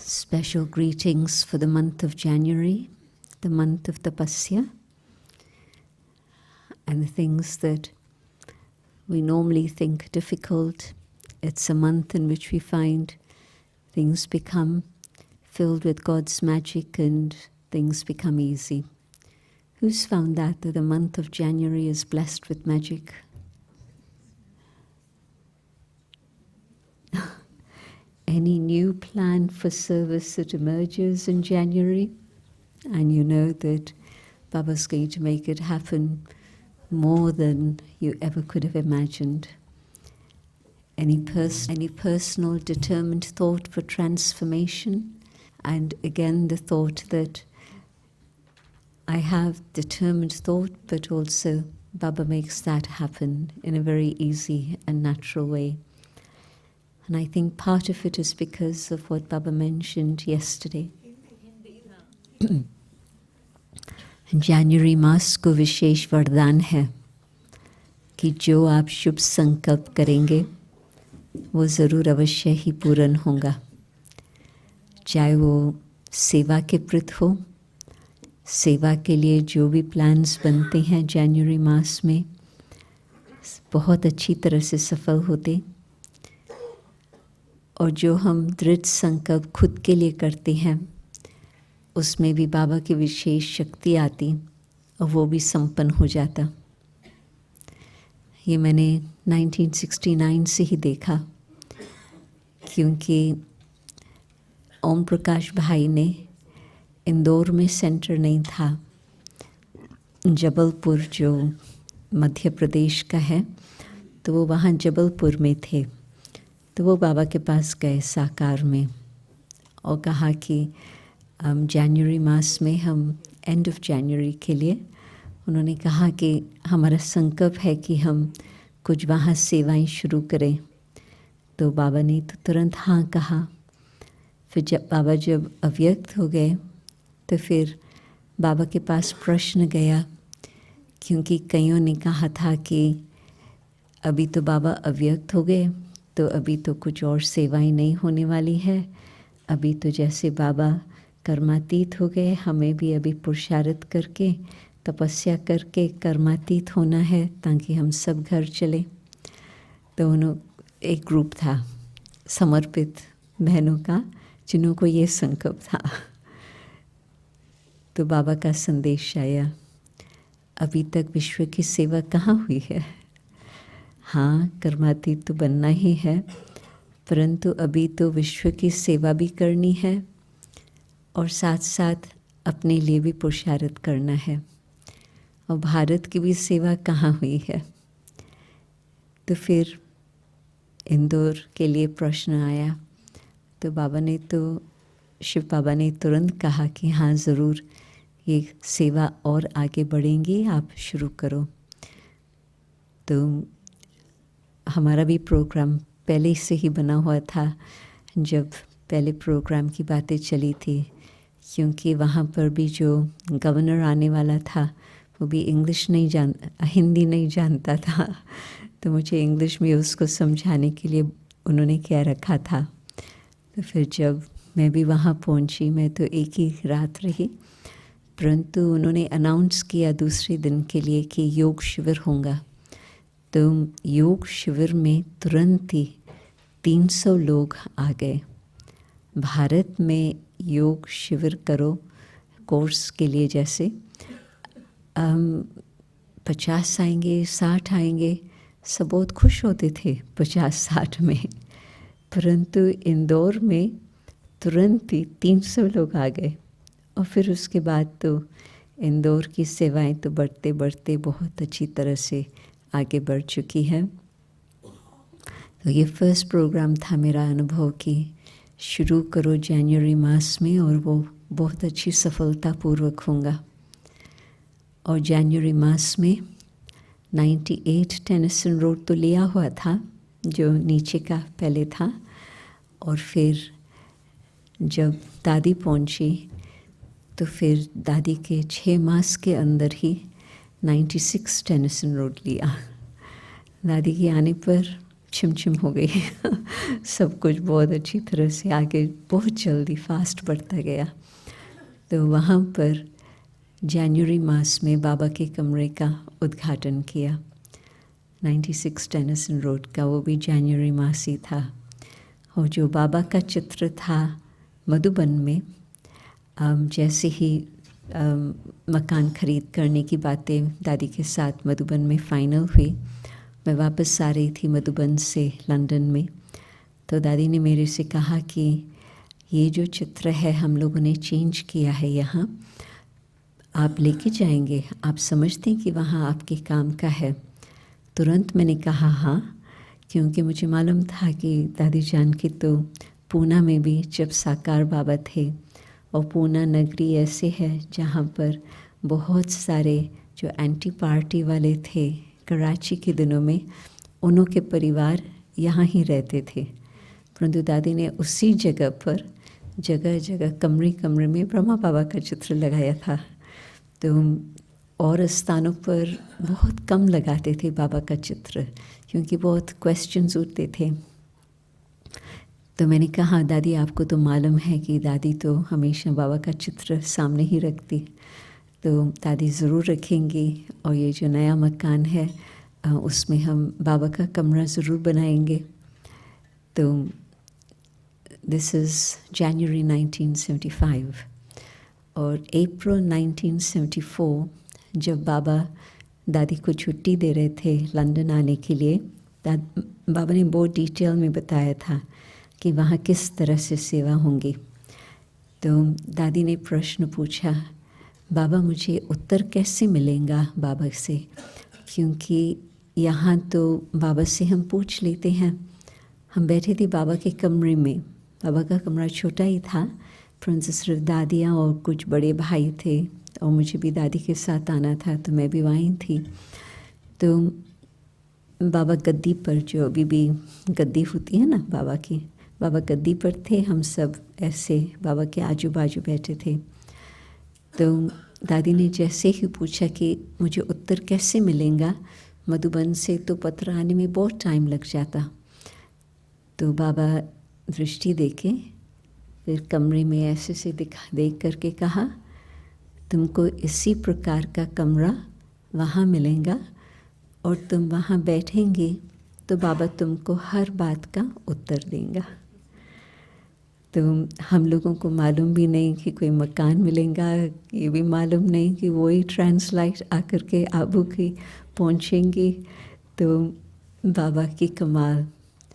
Special greetings for the month of January, the month of Tapasya, and the things that we normally think difficult. It's a month in which we find things become filled with God's magic and things become easy. Who's found that the month of January is blessed with magic? Any new plan for service that emerges in January? And you know that Baba's going to make it happen more than you ever could have imagined. Any personal determined thought for transformation? And again, the thought that I have determined thought, but also Baba makes that happen in a very easy and natural way. And I think part of it is because of what Baba mentioned yesterday. जनवरी मास को विशेष वरदान है कि जो आप शुभ संकल्प करेंगे वो ज़रूर अवश्य ही पूर्ण होगा, चाहे वो सेवा के प्रति हो। सेवा के लिए जो भी प्लान्स बनते हैं जनवरी मास में बहुत अच्छी तरह से सफल होते, और जो हम दृढ़ संकल्प खुद के लिए करते हैं उसमें भी बाबा की विशेष शक्ति आती और वो भी संपन्न हो जाता। ये मैंने 1969 से ही देखा, क्योंकि ओम प्रकाश भाई ने इंदौर में सेंटर नहीं था, जबलपुर जो मध्य प्रदेश का है, तो वो वहाँ जबलपुर में थे। तो वो बाबा के पास गए साकार में और कहा कि जनवरी मास में हम एंड ऑफ जनवरी के लिए, उन्होंने कहा कि हमारा संकल्प है कि हम कुछ वहाँ सेवाएं शुरू करें। तो बाबा ने तो तुरंत हाँ कहा। फिर जब बाबा अव्यक्त हो गए तो फिर बाबा के पास प्रश्न गया, क्योंकि कईयों ने कहा था कि अभी तो बाबा अव्यक्त हो गए तो अभी तो कुछ और सेवाएं नहीं होने वाली है, अभी तो जैसे बाबा कर्मातीत हो गए, हमें भी अभी पुरुषार्थ करके तपस्या करके कर्मातीत होना है ताकि हम सब घर चले। तो उन्होंने एक ग्रुप था समर्पित बहनों का जिन्हों को ये संकल्प था। तो बाबा का संदेश आया, अभी तक विश्व की सेवा कहाँ हुई है। हाँ, कर्मातीत तो बनना ही है, परंतु अभी तो विश्व की सेवा भी करनी है और साथ साथ अपने लिए भी पुरुषार्थ करना है। और भारत की भी सेवा कहाँ हुई है। तो फिर इंदौर के लिए प्रश्न आया, तो शिव बाबा ने तुरंत कहा कि हाँ ज़रूर ये सेवा और आगे बढ़ेंगी, आप शुरू करो। तो हमारा भी प्रोग्राम पहले से ही बना हुआ था जब पहले प्रोग्राम की बातें चली थी, क्योंकि वहाँ पर भी जो गवर्नर आने वाला था वो भी हिंदी नहीं जानता था, तो मुझे इंग्लिश में उसको समझाने के लिए उन्होंने कह रखा था। तो फिर जब मैं भी वहाँ पहुँची, मैं तो एक ही रात रही, परंतु उन्होंने अनाउंस किया दूसरे दिन के लिए कि योग शिविर होगा। तो योग शिविर में तुरंत ही 300 लोग आ गए। भारत में योग शिविर करो कोर्स के लिए जैसे 50 आएंगे, 60 आएंगे, सब बहुत खुश होते थे 50-60 में, परंतु इंदौर में तुरंत ही 300 लोग आ गए। और फिर उसके बाद तो इंदौर की सेवाएं तो बढ़ते बढ़ते बहुत अच्छी तरह से आगे बढ़ चुकी है। तो ये फर्स्ट प्रोग्राम था मेरा अनुभव कि शुरू करो जनवरी मास में और वो बहुत अच्छी सफलतापूर्वक होगा। और जनवरी मास में 98 टेनिसन रोड तो लिया हुआ था जो नीचे का पहले था, और फिर जब दादी पहुंची तो फिर दादी के 6 मास के अंदर ही 96 टेनिसन रोड लिया। दादी के आने पर छिम हो गई। सब कुछ बहुत अच्छी तरह से आगे बहुत जल्दी फास्ट बढ़ता गया। तो वहाँ पर जनवरी मास में बाबा के कमरे का उद्घाटन किया। 96 टेनिसन रोड का, वो भी जनवरी मास ही था। और जो बाबा का चित्र था मधुबन में, जैसे ही मकान खरीद करने की बातें दादी के साथ मधुबन में फ़ाइनल हुई, मैं वापस आ रही थी मधुबन से लंदन में, तो दादी ने मेरे से कहा कि ये जो चित्र है हम लोगों ने चेंज किया है यहाँ, आप लेके जाएंगे? आप समझते हैं कि वहाँ आपके काम का है? तुरंत मैंने कहा हाँ, क्योंकि मुझे मालूम था कि दादी जान की तो पूना में भी जब साकार बाबा थे, और पूना नगरी ऐसे है जहाँ पर बहुत सारे जो एंटी पार्टी वाले थे कराची के दिनों में, उन्हों के परिवार यहाँ ही रहते थे। परंतु दादी ने उसी जगह पर जगह जगह कमरे कमरे में ब्रह्मा बाबा का चित्र लगाया था। तो और स्थानों पर बहुत कम लगाते थे बाबा का चित्र, क्योंकि बहुत क्वेश्चंस उठते थे। तो मैंने कहा दादी आपको तो मालूम है कि दादी तो हमेशा बाबा का चित्र सामने ही रखती, तो दादी ज़रूर रखेंगी, और ये जो नया मकान है उसमें हम बाबा का कमरा ज़रूर बनाएंगे। तो दिस इज़ जनवरी 1975। और अप्रैल 1974 जब बाबा दादी को छुट्टी दे रहे थे लंदन आने के लिए, बाबा ने बहुत डिटेल में बताया था कि वहाँ किस तरह से सेवा होंगी। तो दादी ने प्रश्न पूछा, बाबा मुझे उत्तर कैसे मिलेगा बाबा से, क्योंकि यहाँ तो बाबा से हम पूछ लेते हैं। हम बैठे थे बाबा के कमरे में, बाबा का कमरा छोटा ही था, परंतु सिर्फ दादियाँ और कुछ बड़े भाई थे, और मुझे भी दादी के साथ आना था, तो मैं भी वहीं थी। तो बाबा गद्दी पर, जो अभी भी गद्दी होती है ना बाबा की, बाबा गद्दी पर थे, हम सब ऐसे बाबा के आजू बाजू बैठे थे। तो दादी ने जैसे ही पूछा कि मुझे उत्तर कैसे मिलेगा, मधुबन से तो पत्र आने में बहुत टाइम लग जाता, तो बाबा दृष्टि देके फिर कमरे में ऐसे से देख करके कहा, तुमको इसी प्रकार का कमरा वहाँ मिलेगा, और तुम वहाँ बैठेंगे तो बाबा तुमको हर बात का उत्तर देंगे। तो हम लोगों को मालूम भी नहीं कि कोई मकान मिलेगा, ये भी मालूम नहीं कि वही ट्रांसलाइट आकर के आबू की पहुँचेंगी। तो बाबा की कमाल,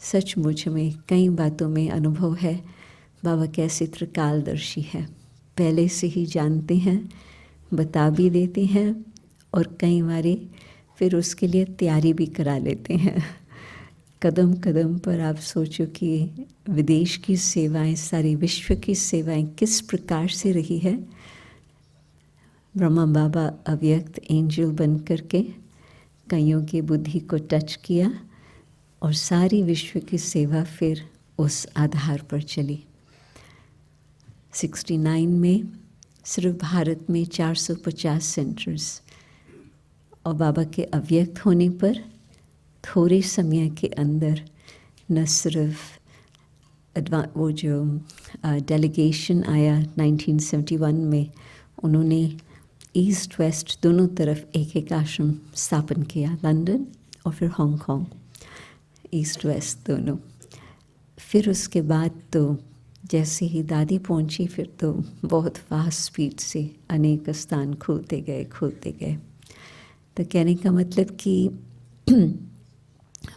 सचमुच में कई बातों में अनुभव है बाबा कैसे त्रिकालदर्शी है, पहले से ही जानते हैं, बता भी देते हैं, और कई बारी फिर उसके लिए तैयारी भी करा लेते हैं। कदम कदम पर आप सोचो कि विदेश की सेवाएं, सारी विश्व की सेवाएं किस प्रकार से रही है। ब्रह्मा बाबा अव्यक्त एंजल बन करके कईयों की बुद्धि को टच किया, और सारी विश्व की सेवा फिर उस आधार पर चली। 69 में सिर्फ भारत में 450 सेंटर्स, और बाबा के अव्यक्त होने पर थोड़े समय के अंदर न सिर्फ वो जो डेलीगेशन आया 1971 में, उन्होंने ईस्ट वेस्ट दोनों तरफ एक एक आश्रम स्थापन किया, लंदन और फिर हांगकांग, ईस्ट वेस्ट दोनों। फिर उसके बाद तो जैसे ही दादी पहुंची, फिर तो बहुत फास्ट स्पीड से अनेक स्थान खुलते गए। तो कहने का मतलब कि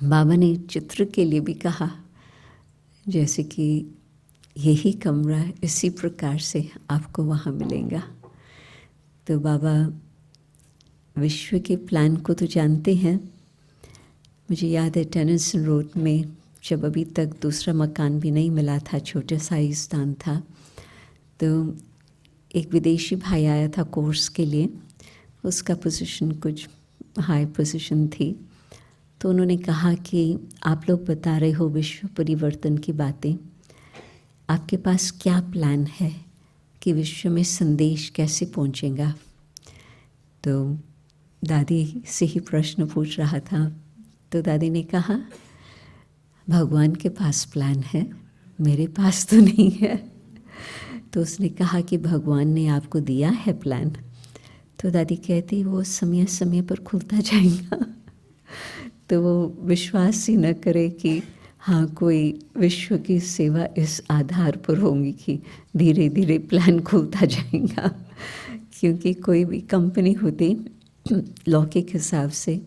बाबा ने चित्र के लिए भी कहा, जैसे कि यही कमरा इसी प्रकार से आपको वहाँ मिलेगा। तो बाबा विश्व के प्लान को तो जानते हैं। मुझे याद है टेनिसन रोड में जब अभी तक दूसरा मकान भी नहीं मिला था, छोटा सा ही स्थान था, तो एक विदेशी भाई आया था कोर्स के लिए, उसका पोजीशन कुछ हाई पोजीशन थी। तो उन्होंने कहा कि आप लोग बता रहे हो विश्व परिवर्तन की बातें, आपके पास क्या प्लान है कि विश्व में संदेश कैसे पहुंचेगा। तो दादी से ही प्रश्न पूछ रहा था। तो दादी ने कहा भगवान के पास प्लान है, मेरे पास तो नहीं है। तो उसने कहा कि भगवान ने आपको दिया है प्लान। तो दादी कहती वो समय समय पर खुलता जाएगा। तो वो विश्वास ही न करे कि हाँ कोई विश्व की सेवा इस आधार पर होगी कि धीरे धीरे प्लान खुलता जाएगा। क्योंकि कोई भी कंपनी होती लौकिक हिसाब से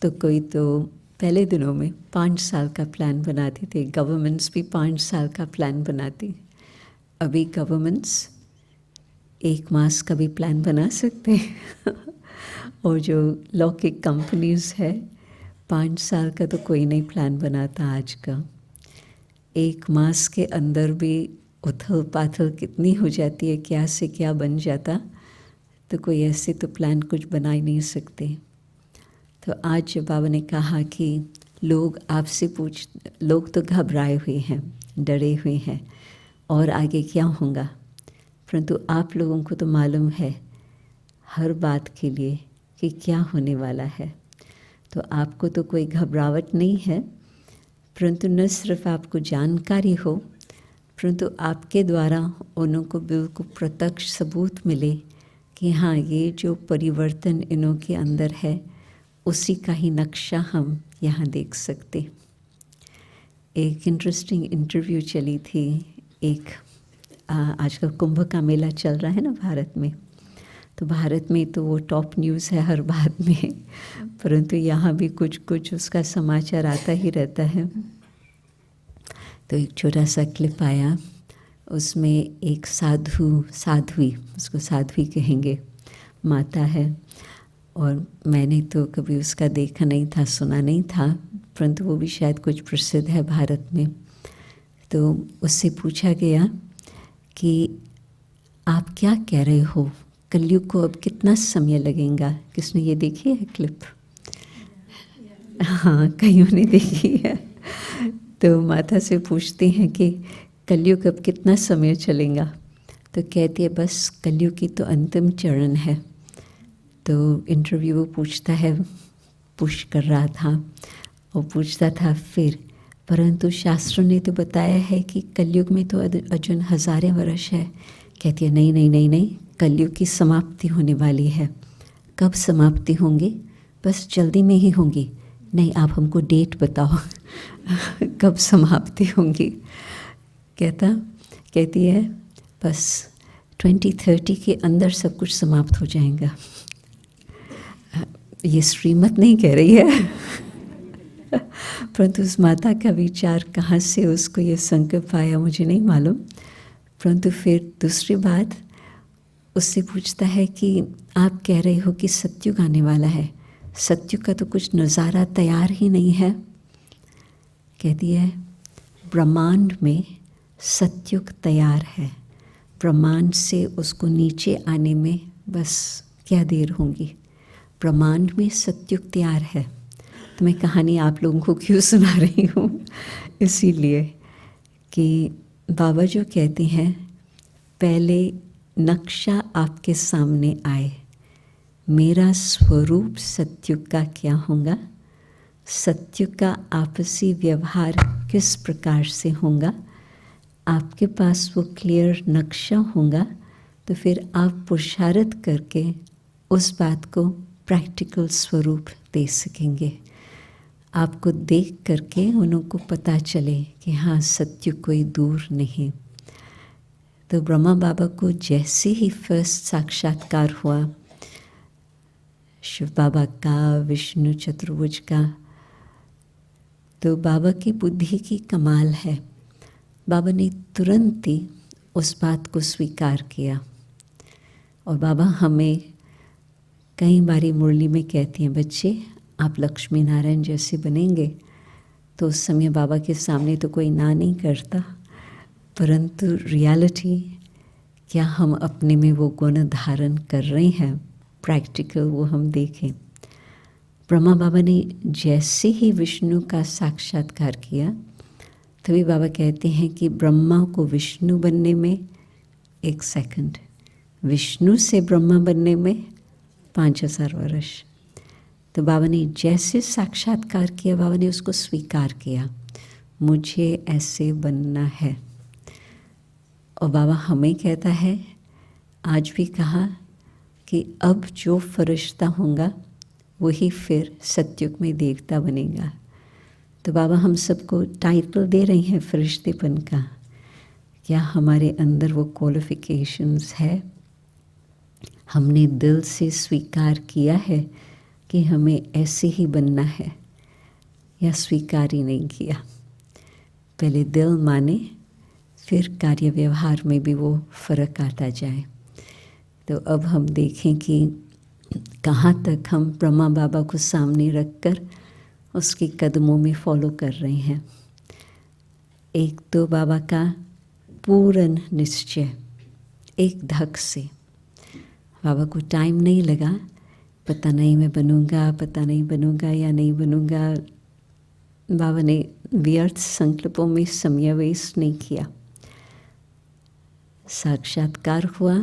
तो कोई तो पहले दिनों में 5 साल का प्लान बनाते थे। गवर्नमेंट्स भी 5 साल का प्लान बनाती। अभी गवर्नमेंट्स 1 मास का भी प्लान बना सकते हैं। और जो लौकिक कंपनीज है 5 साल का तो कोई नहीं प्लान बनाता आज का। 1 मास के अंदर भी उथल पाथल कितनी हो जाती है, क्या से क्या बन जाता। तो कोई ऐसे तो प्लान कुछ बना ही नहीं सकते। तो आज जब बाबा ने कहा कि लोग तो घबराए हुए हैं, डरे हुए हैं और आगे क्या होगा, परंतु आप लोगों को तो मालूम है हर बात के लिए कि क्या होने वाला है। तो आपको तो कोई घबराहट नहीं है, परंतु न सिर्फ आपको जानकारी हो, परंतु आपके द्वारा उन्हों को बिल्कुल प्रत्यक्ष सबूत मिले कि हाँ ये जो परिवर्तन इन्हों के अंदर है उसी का ही नक्शा हम यहाँ देख सकते। एक इंटरेस्टिंग इंटरव्यू चली थी। एक आजकल कुंभ का मेला चल रहा है ना भारत में, तो भारत में तो वो टॉप न्यूज़ है हर बात में, परंतु यहाँ भी कुछ कुछ उसका समाचार आता ही रहता है। तो एक छोटा सा क्लिप आया, उसमें एक साध्वी, उसको साध्वी कहेंगे, माता है। और मैंने तो कभी उसका देखा नहीं था, सुना नहीं था, परंतु वो भी शायद कुछ प्रसिद्ध है भारत में। तो उससे पूछा गया कि आप क्या कह रहे हो, कलयुग को अब कितना समय लगेगा। किसने ये देखी है क्लिप? हाँ, कईयों ने देखी है। तो माता से पूछते हैं कि कलयुग अब कितना समय चलेगा। तो कहती है बस कलयुग की तो अंतिम चरण है। तो इंटरव्यू पूछता है, पुश कर रहा था और पूछता था फिर, परंतु शास्त्रों ने तो बताया है कि कलयुग में तो अर्जुन हजारों वर्ष है। कहती है नहीं नहीं नहीं नहीं, कलयुग की समाप्ति होने वाली है। कब समाप्ति होंगी? बस जल्दी में ही होंगी। नहीं, आप हमको डेट बताओ कब समाप्ति होंगी। कहती है बस 2030 के अंदर सब कुछ समाप्त हो जाएगा। ये श्रीमत नहीं कह रही है परंतु उस माता का विचार कहाँ से उसको ये संकल्प आया मुझे नहीं मालूम। परंतु फिर दूसरी बात उससे पूछता है कि आप कह रहे हो कि सत्युग आने वाला है, सत्युग का तो कुछ नज़ारा तैयार ही नहीं है। कहती है ब्रह्मांड में सत्युग तैयार है, ब्रह्मांड से उसको नीचे आने में बस क्या देर होगी। ब्रह्मांड में सत्युग तैयार है। तो मैं कहानी आप लोगों को क्यों सुना रही हूँ, इसीलिए कि बाबा जो कहते हैं पहले नक्शा आपके सामने आए, मेरा स्वरूप सत्युग का क्या होगा, सत्युग का आपसी व्यवहार किस प्रकार से होगा, आपके पास वो क्लियर नक्शा होगा तो फिर आप पुरुषार्थ करके उस बात को प्रैक्टिकल स्वरूप दे सकेंगे। आपको देख करके उन्हों को पता चले कि हाँ सत्य कोई दूर नहीं। तो ब्रह्मा बाबा को जैसे ही फर्स्ट साक्षात्कार हुआ शिव बाबा का, विष्णु चतुर्भुज का, तो बाबा की बुद्धि की कमाल है। बाबा ने तुरंत ही उस बात को स्वीकार किया। और बाबा हमें कई बारी मुरली में कहती हैं, बच्चे आप लक्ष्मी नारायण जैसे बनेंगे। तो उस समय बाबा के सामने तो कोई ना नहीं करता, परंतु रियलिटी क्या हम अपने में वो गुण धारण कर रहे हैं, प्रैक्टिकल वो हम देखें। ब्रह्मा बाबा ने जैसे ही विष्णु का साक्षात्कार किया तभी बाबा कहते हैं कि ब्रह्मा को विष्णु बनने में 1 सेकंड, विष्णु से ब्रह्मा बनने में 5000 वर्ष। तो बाबा ने जैसे साक्षात्कार किया, बाबा ने उसको स्वीकार किया। मुझे ऐसे बनना है। और बाबा हमें कहता है, आज भी कहा कि अब जो फरिश्ता होगा वही फिर सतयुग में देवता बनेगा। तो बाबा हम सबको टाइटल दे रही हैं फरिश्तेपन का। क्या हमारे अंदर वो क्वालिफिकेशंस है? हमने दिल से स्वीकार किया है कि हमें ऐसे ही बनना है, या स्वीकार ही नहीं किया? पहले दिल माने, फिर कार्य व्यवहार में भी वो फ़र्क आता जाए। तो अब हम देखें कि कहाँ तक हम ब्रह्मा बाबा को सामने रखकर उसके कदमों में फॉलो कर रहे हैं। एक तो बाबा का पूर्ण निश्चय, एक धक से। बाबा को टाइम नहीं लगा, पता नहीं मैं बनूंगा, पता नहीं बनूंगा या नहीं बनूंगा। बाबा ने व्यर्थ संकल्पों में समय वेस्ट नहीं किया। साक्षात्कार हुआ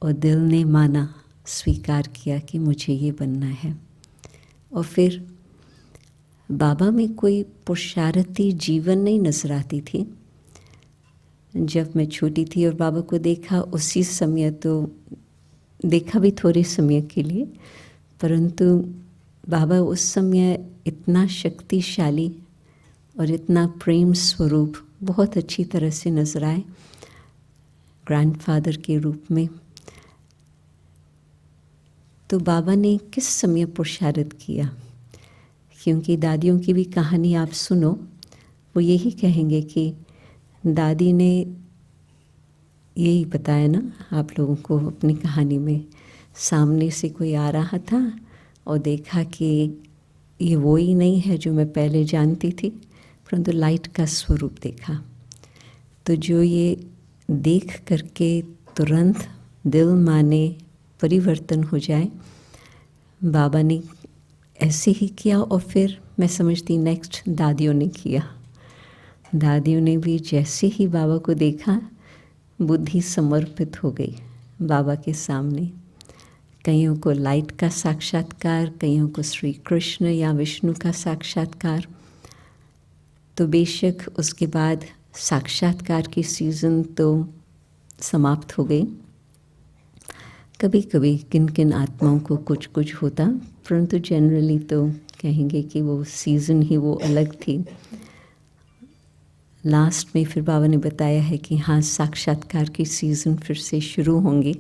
और दिल ने माना, स्वीकार किया कि मुझे ये बनना है। और फिर बाबा में कोई पुरुषार्थी जीवन नहीं नजर आती थी। जब मैं छोटी थी और बाबा को देखा, उसी समय तो देखा भी थोड़े समय के लिए, परंतु बाबा उस समय इतना शक्तिशाली और इतना प्रेम स्वरूप बहुत अच्छी तरह से नजर आए ग्रैंडफादर के रूप में। तो बाबा ने किस समय पुरुषार्थ किया? क्योंकि दादियों की भी कहानी आप सुनो, वो यही कहेंगे कि दादी ने यही बताया ना आप लोगों को अपनी कहानी में, सामने से कोई आ रहा था और देखा कि ये वो ही नहीं है जो मैं पहले जानती थी, परंतु लाइट का स्वरूप देखा। तो जो ये देख करके तुरंत दिल माने परिवर्तन हो जाए, बाबा ने ऐसे ही किया। और फिर मैं समझती नेक्स्ट दादियों ने किया। दादियों ने भी जैसे ही बाबा को देखा, बुद्धि समर्पित हो गई बाबा के सामने। कईयों को लाइट का साक्षात्कार, कईयों को श्री कृष्ण या विष्णु का साक्षात्कार। तो बेशक उसके बाद साक्षात्कार की सीज़न तो समाप्त हो गई। कभी कभी किन किन आत्माओं को कुछ कुछ होता, परंतु जनरली तो कहेंगे कि वो सीज़न ही वो अलग थी। लास्ट में फिर बाबा ने बताया है कि हाँ, साक्षात्कार की सीज़न फिर से शुरू होंगी,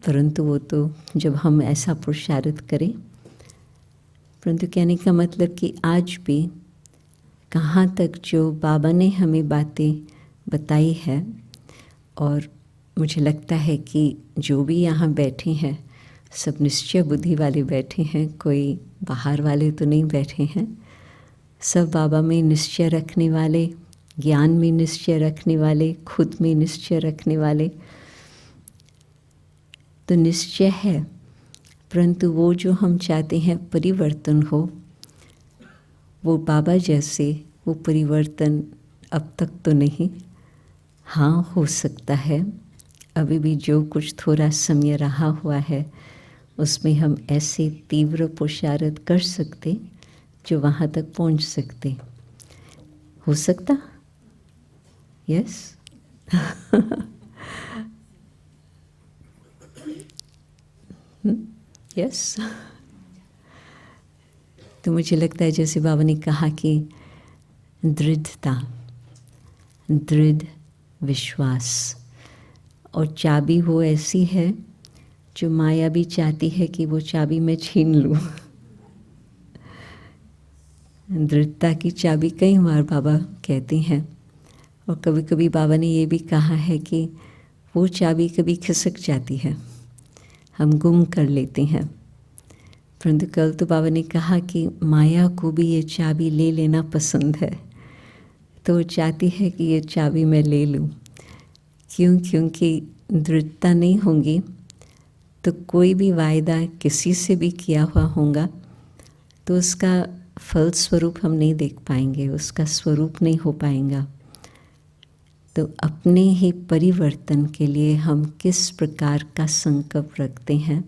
परंतु वो तो जब हम ऐसा पुरुषार्थ करें। परंतु कहने का मतलब कि आज भी कहाँ तक जो बाबा ने हमें बातें बताई है, और मुझे लगता है कि जो भी यहाँ बैठे हैं सब निश्चय बुद्धि वाले बैठे हैं, कोई बाहर वाले तो नहीं बैठे हैं। सब बाबा में निश्चय रखने वाले, ज्ञान में निश्चय रखने वाले, खुद में निश्चय रखने वाले। तो निश्चय है, परंतु वो जो हम चाहते हैं परिवर्तन हो, वो बाबा जैसे वो परिवर्तन अब तक तो नहीं। हाँ, हो सकता है अभी भी जो कुछ थोड़ा समय रहा हुआ है उसमें हम ऐसे तीव्र पुरुषार्थ कर सकते जो वहाँ तक पहुँच सकते। हो सकता? यस। यस। तो मुझे लगता है जैसे बाबा ने कहा कि दृढ़ता, दृढ़ विश्वास, और चाबी वो ऐसी है जो माया भी चाहती है कि वो चाबी मैं छीन लूँ। दृढ़ता की चाबी कई बार बाबा कहते हैं, और कभी कभी बाबा ने ये भी कहा है कि वो चाबी कभी खिसक जाती है, हम गुम कर लेते हैं। परंतु कल तो बाबा ने कहा कि माया को भी ये चाबी ले लेना पसंद है, तो वो चाहती है कि ये चाबी मैं ले लूँ। क्यों? क्योंकि दृढ़ता नहीं होगी तो कोई भी वायदा किसी से भी किया हुआ होगा तो उसका फल स्वरूप हम नहीं देख पाएंगे, उसका स्वरूप नहीं हो पाएगा। तो अपने ही परिवर्तन के लिए हम किस प्रकार का संकल्प रखते हैं,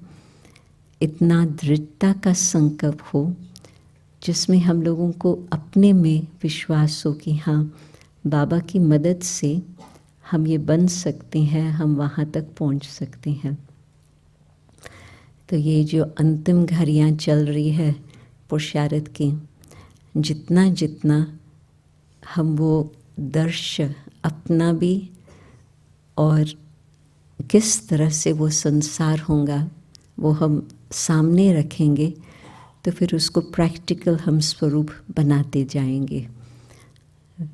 इतना दृढ़ता का संकल्प हो जिसमें हम लोगों को अपने में विश्वास हो कि हाँ, बाबा की मदद से हम ये बन सकते हैं, हम वहाँ तक पहुँच सकते हैं। तो ये जो अंतिम घड़ियाँ चल रही है पुरुषार्थ की, जितना जितना हम वो दर्श अपना भी और किस तरह से वो संसार होगा वो हम सामने रखेंगे, तो फिर उसको प्रैक्टिकल हम स्वरूप बनाते जाएंगे।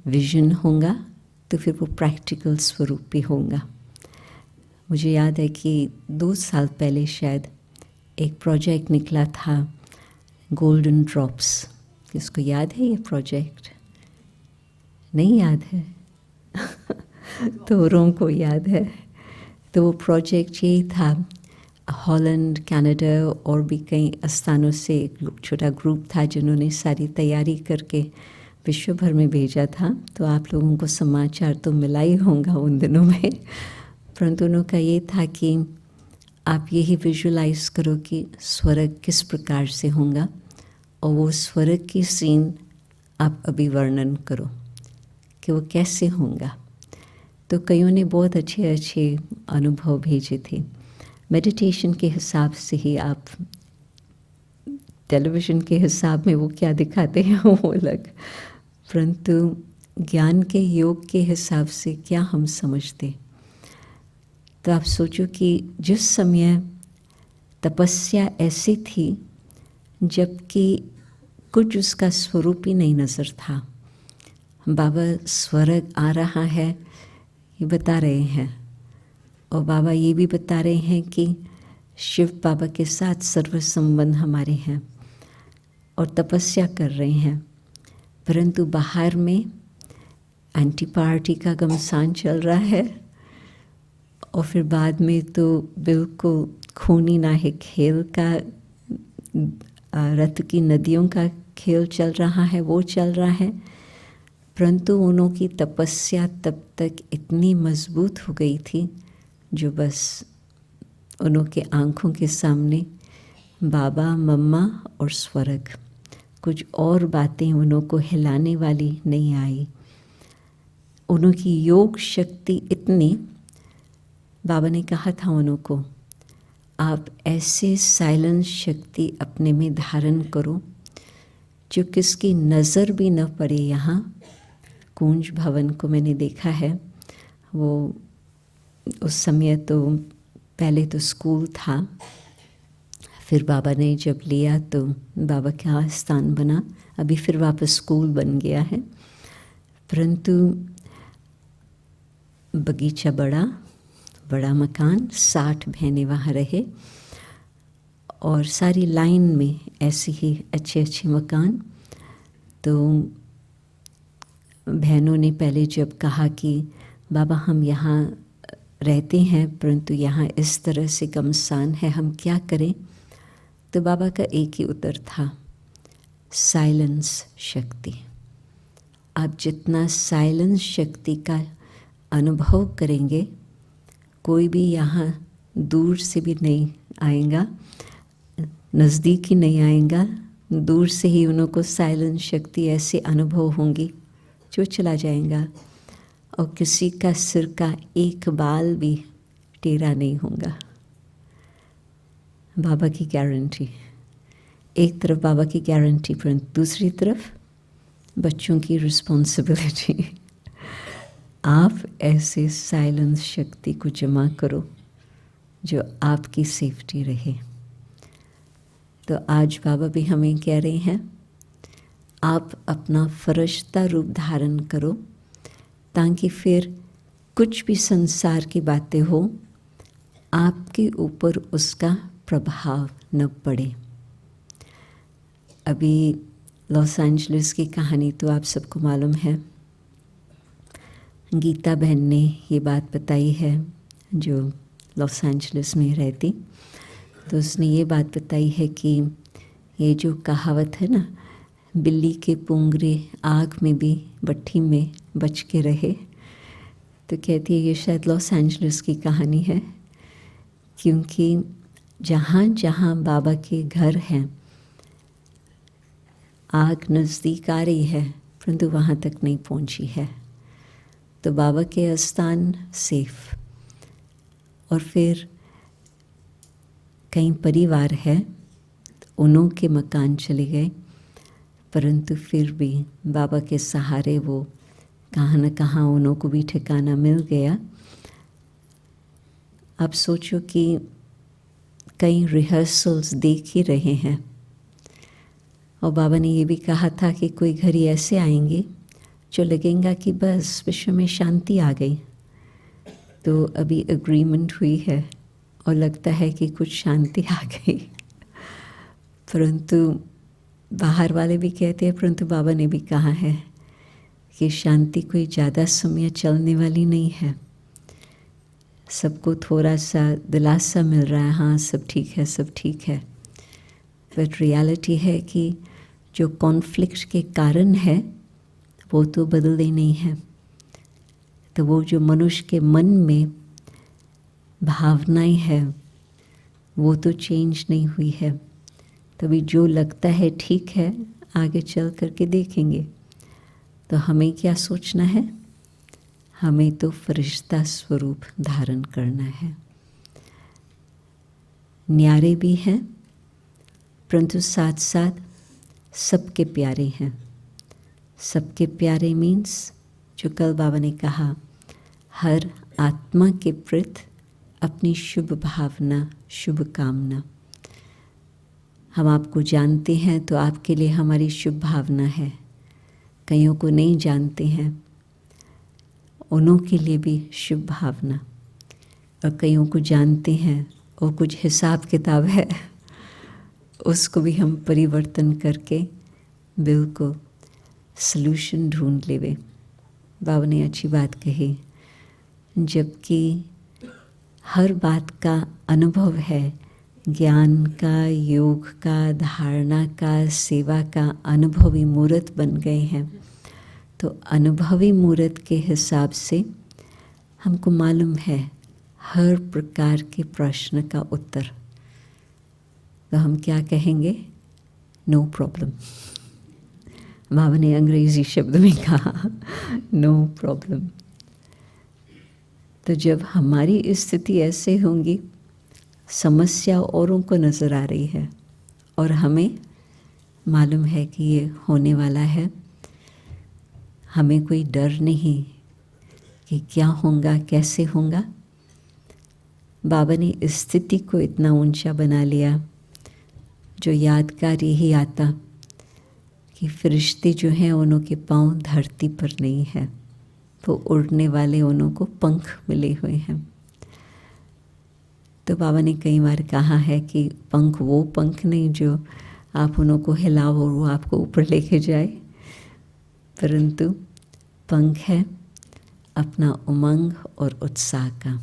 विजन होगा तो फिर वो प्रैक्टिकल स्वरूप भी होगा। मुझे याद है कि 2 साल पहले शायद एक प्रोजेक्ट निकला था, गोल्डन ड्रॉप्स। किसको याद है ये प्रोजेक्ट? नहीं याद है? थोड़ों को याद है। तो वो प्रोजेक्ट यही था, हॉलैंड, कनाडा और भी कई स्थानों से एक छोटा ग्रुप था जिन्होंने सारी तैयारी करके विश्व भर में भेजा था। तो आप लोगों को समाचार तो मिला ही होगा उन दिनों में, परंतु उनका ये था कि आप यही विजुलाइज करो कि स्वर्ग किस प्रकार से होगा और वो स्वर्ग की सीन आप अभी वर्णन करो कि वो कैसे होगा। तो कईयों ने बहुत अच्छे अच्छे अनुभव भेजे थे। मेडिटेशन के हिसाब से ही, आप टेलीविज़न के हिसाब में वो क्या दिखाते हैं वो अलग, परंतु ज्ञान के योग के हिसाब से क्या हम समझते। तो आप सोचो कि जिस समय तपस्या ऐसी थी जबकि कुछ उसका स्वरूप ही नहीं नज़र था, बाबा स्वर्ग आ रहा है ये बता रहे हैं, और बाबा ये भी बता रहे हैं कि शिव बाबा के साथ सर्व संबंध हमारे हैं और तपस्या कर रहे हैं, परंतु बाहर में एंटी पार्टी का घमसान चल रहा है और फिर बाद में तो बिल्कुल खूनी नाहिक खेल का, रथ की नदियों का खेल चल रहा है, वो चल रहा है। परंतु उन्हों की तपस्या तब तक इतनी मजबूत हो गई थी जो बस उन्हों के आँखों के सामने बाबा, मम्मा और स्वर्ग, कुछ और बातें उन्हों को हिलाने वाली नहीं आई। उन्हों की योग शक्ति इतनी, बाबा ने कहा था उन्हों को, आप ऐसे साइलेंस शक्ति अपने में धारण करो जो किसकी नज़र भी न पड़े। यहाँ कुंज भवन को मैंने देखा है, वो उस समय तो पहले तो स्कूल था, फिर बाबा ने जब लिया तो बाबा का स्थान बना, अभी फिर वापस स्कूल बन गया है। परंतु बगीचा बड़ा मकान, 60 बहनें वहाँ रहे और सारी लाइन में ऐसे ही अच्छे अच्छे मकान। तो बहनों ने पहले जब कहा कि बाबा हम यहाँ रहते हैं परंतु यहाँ इस तरह से घमसान है, हम क्या करें, तो बाबा का एक ही उत्तर था, साइलेंस शक्ति। आप जितना साइलेंस शक्ति का अनुभव करेंगे, कोई भी यहाँ दूर से भी नहीं आएगा, नज़दीक ही नहीं आएगा, दूर से ही उन्हों को साइलेंस शक्ति ऐसे अनुभव होंगी जो चला जाएगा और किसी का सिर का एक बाल भी टेढ़ा नहीं होगा। बाबा की गारंटी, एक तरफ बाबा की गारंटी, परंतु दूसरी तरफ बच्चों की रिस्पॉन्सिबिलिटी। आप ऐसे साइलेंस शक्ति को जमा करो जो आपकी सेफ्टी रहे। तो आज बाबा भी हमें कह रहे हैं, आप अपना फरिश्ता रूप धारण करो ताकि फिर कुछ भी संसार की बातें हो, आपके ऊपर उसका प्रभाव न पड़े। अभी लॉस एंजलिस की कहानी तो आप सबको मालूम है, गीता बहन ने ये बात बताई है जो लॉस एंजलिस में रहती। तो उसने ये बात बताई है कि ये जो कहावत है ना, बिल्ली के पुंगरे आग में भी भट्ठी में बच के रहे, तो कहती है ये शायद लॉस एंजलिस की कहानी है, क्योंकि जहाँ जहाँ बाबा के घर हैं आग नज़दीक आ रही है परंतु वहाँ तक नहीं पहुँची है। तो बाबा के आस्थान सेफ। और फिर कई परिवार है, उन्हों के मकान चले गए, परंतु फिर भी बाबा के सहारे वो कहाँ न कहाँ उन्हों को भी ठिकाना मिल गया। आप सोचो कि कई रिहर्सल्स देख ही रहे हैं और बाबा ने ये भी कहा था कि कोई घड़ी ऐसे आएंगे जो लगेगा कि बस विश्व में शांति आ गई। तो अभी एग्रीमेंट हुई है और लगता है कि कुछ शांति आ गई, परंतु बाहर वाले भी कहते हैं, परंतु बाबा ने भी कहा है कि शांति कोई ज़्यादा समय चलने वाली नहीं है। सबको थोड़ा सा दिलासा मिल रहा है, हाँ सब ठीक है, सब ठीक है, बट रियलिटी है कि जो कॉन्फ्लिक्ट के कारण है वो तो बदलते नहीं है। तो वो जो मनुष्य के मन में भावनाएं हैं वो तो चेंज नहीं हुई है। तभी जो लगता है ठीक है, आगे चल करके देखेंगे। तो हमें क्या सोचना है? हमें तो फरिश्ता स्वरूप धारण करना है। न्यारे भी हैं परंतु साथ साथ सबके प्यारे हैं। सबके प्यारे मीन्स जो कल बाबा ने कहा, हर आत्मा के प्रति अपनी शुभ भावना, शुभ कामना। हम आपको जानते हैं तो आपके लिए हमारी शुभ भावना है। कईयों को नहीं जानते हैं, उन्हों के लिए भी शुभ भावना। और कईयों को जानते हैं और कुछ हिसाब किताब है, उसको भी हम परिवर्तन करके बिल्कुल सल्यूशन ढूंढ लेवे। बाबा ने अच्छी बात कही, जबकि हर बात का अनुभव है, ज्ञान का, योग का, धारणा का, सेवा का अनुभवी मूर्त बन गए हैं। तो अनुभवी मूर्त के हिसाब से हमको मालूम है हर प्रकार के प्रश्न का उत्तर। तो हम क्या कहेंगे? No problem. बाबा ने अंग्रेजी शब्द में कहा नो प्रॉब्लम। तो जब हमारी स्थिति ऐसे होंगी, समस्या औरों को नज़र आ रही है और हमें मालूम है कि ये होने वाला है, हमें कोई डर नहीं कि क्या होगा, कैसे होगा। बाबा ने इस स्थिति को इतना ऊंचा बना लिया जो यादगार यही आता कि फरिश्ते जो हैं उन्हों के पाँव धरती पर नहीं है, तो उड़ने वाले उन्हों को पंख मिले हुए हैं। तो बाबा ने कई बार कहा है कि पंख वो पंख नहीं जो आप उन्हों को हिलाओ और वो आपको ऊपर लेके जाए, परंतु पंख है अपना उमंग और उत्साह का।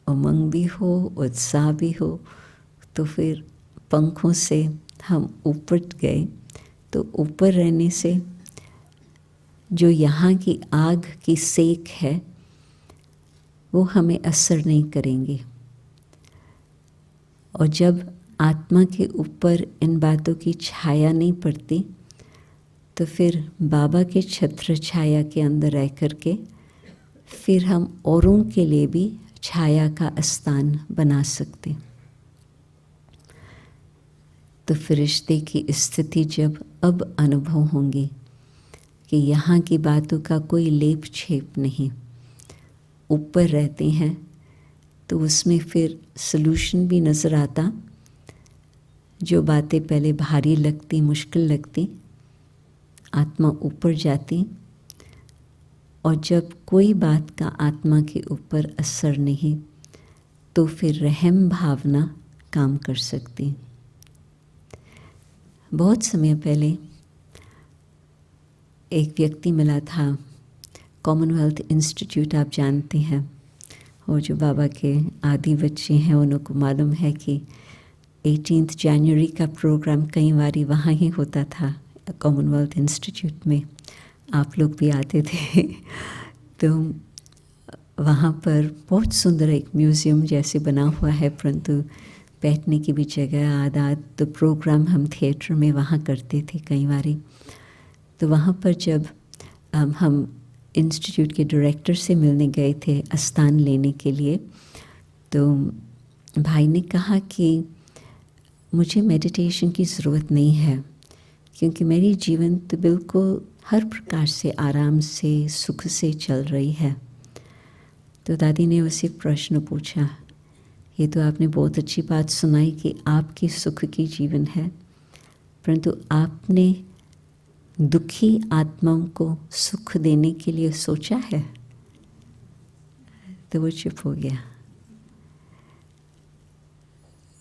उमंग भी हो, उत्साह भी हो, तो फिर पंखों से हम ऊपर गए तो ऊपर रहने से जो यहाँ की आग की सेक है वो हमें असर नहीं करेंगी। और जब आत्मा के ऊपर इन बातों की छाया नहीं पड़ती तो फिर बाबा के छत्र छाया के अंदर रह करके फिर हम औरों के लिए भी छाया का स्थान बना सकते। तो फरिश्ते की स्थिति जब अब अनुभव होंगी कि यहाँ की बातों का कोई लेप छेप नहीं, ऊपर रहते हैं, तो उसमें फिर सलूशन भी नज़र आता। जो बातें पहले भारी लगती, मुश्किल लगती, आत्मा ऊपर जाती, और जब कोई बात का आत्मा के ऊपर असर नहीं तो फिर रहम भावना काम कर सकती। बहुत समय पहले एक व्यक्ति मिला था, कॉमनवेल्थ इंस्टीट्यूट आप जानते हैं, और जो बाबा के आदि बच्चे हैं उन्हों को मालूम है कि 18 जनवरी का प्रोग्राम कई बारी वहाँ ही होता था कॉमनवेल्थ इंस्टीट्यूट में। आप लोग भी आते थे। तो वहाँ पर बहुत सुंदर एक म्यूज़ियम जैसे बना हुआ है, परंतु बैठने की भी जगह आधा, तो प्रोग्राम हम थिएटर में वहाँ करते थे कई बारी। तो वहाँ पर जब हम इंस्टीट्यूट के डायरेक्टर से मिलने गए थे स्थान लेने के लिए, तो भाई ने कहा कि मुझे मेडिटेशन की ज़रूरत नहीं है, क्योंकि मेरी जीवन तो बिल्कुल हर प्रकार से आराम से सुख से चल रही है। तो दादी ने उसे प्रश्न पूछा, ये तो आपने बहुत अच्छी बात सुनाई कि आपकी सुख की जीवन है, परंतु आपने दुखी आत्माओं को सुख देने के लिए सोचा है? तो वो चुप हो गया।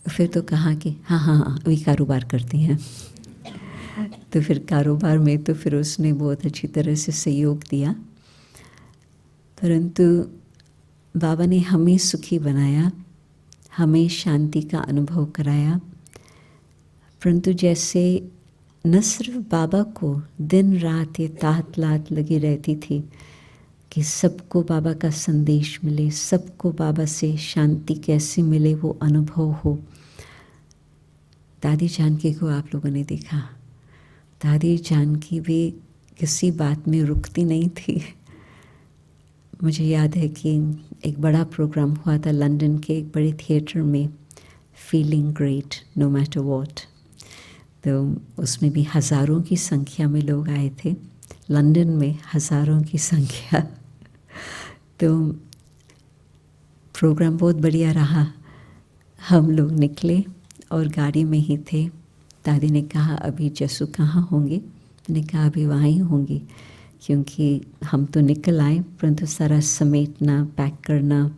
फिर तो कहा कि हाँ हाँ हाँ अभी कारोबार करते हैं। तो फिर कारोबार में तो फिर उसने बहुत अच्छी तरह से सहयोग दिया, परंतु बाबा ने हमें सुखी बनाया, हमें शांति का अनुभव कराया। परंतु जैसे न सिर्फ बाबा को दिन रात ये तात लात लगी रहती थी कि सबको बाबा का संदेश मिले, सबको बाबा से शांति कैसे मिले वो अनुभव हो। दादी जानकी को आप लोगों ने देखा, दादी जानकी भी किसी बात में रुकती नहीं थी। मुझे याद है कि एक बड़ा प्रोग्राम हुआ था लंदन के एक बड़े थिएटर में, feeling great no matter what. तो उसमें भी हज़ारों की संख्या में लोग आए थे, लंदन में हज़ारों की संख्या। तो प्रोग्राम बहुत बढ़िया रहा। हम लोग निकले और गाड़ी में ही थे। दादी ने कहा अभी जसू कहाँ होंगे? मैंने कहा अभी वहाँ ही होंगी, क्योंकि हम तो निकल आए, परंतु सारा समेटना पैक करना,